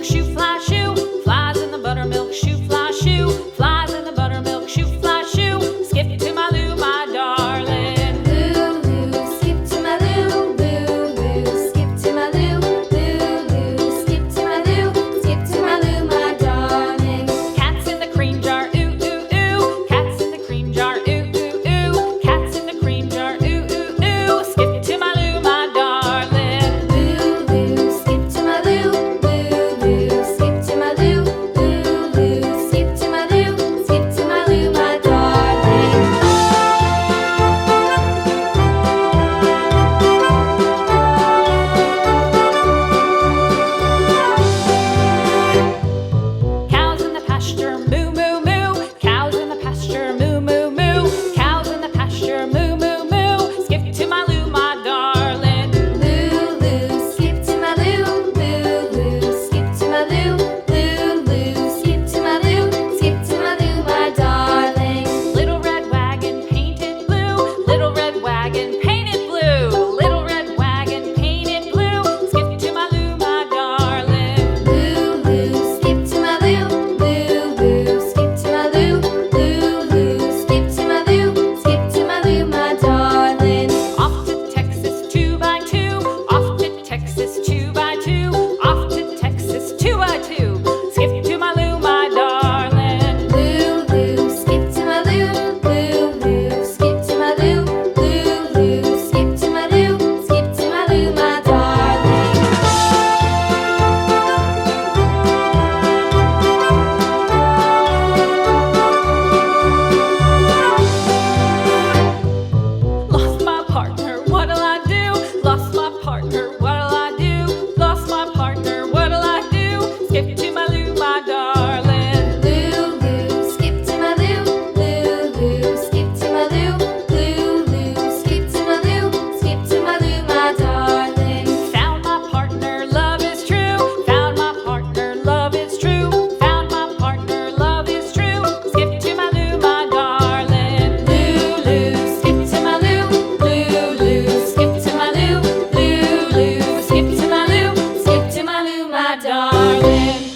buttermilk shoe, fly shoe. Flies in the buttermilk shoe, fly shoe. Flies in the buttermilk shoe, fly shoe. Skip to my Lou, my darling. Lou, skip to my Lou, Lou, skip to my Lou, Lou, skip to my Lou, skip to my Lou, my darling. Cats in the cream jar, ooh, ooh, ooh. Cats in the cream jar, ooh, ooh, ooh. Cats in the cream jar, ooh, ooh, ooh. Skip to my Lou, my darling. Lou, skip to my Lou, Lou, skip to my Lou, Lou, skip to my Lou, skip to my Lou, my darling. Cows in the pasture, moo, moo, moo. Cows in the pasture, moo, moo, moo. Cows in the pasture, moo, moo, moo. Skip to my Lou, my darling. Lou, skip to my Lou, Lou, skip to my Lou, Lou, skip to my Lou, skip to my Lou, my darling. Little red wagon painted blue. Little red wagon painted blue. Little red wagon painted blue. Skip to my Lou, my darling. Lou, skip to my Lou, Lou, skip to my Lou, Lou, skip to my Lou, skip to my Lou, my darling. Off to Texas 2x2. Off to Texas 2x2. Off to Texas 2x2. Skip to my Lou, my darling. Lou, skip to my Lou, Lou, skip to my Lou, Lou, skip to my Lou, skip to my Lou, my darling. Lost my partner, what'll I do? Lost my partner, what'll I do? Lost my partner, what'll I do? Skip to my Lou, my darling. Lou, skip to my Lou, Lou, skip to my Lou, Lou, skip to my Lou, skip to my Lou, my darling. Found my partner, love is true. Found my partner, love is true. Found my partner, love is true. Skip to my Lou, my darling. Lou, skip to my Lou, Lou, skip to my Lou, Lou, skip to my Lou, skip to my Lou, my darling.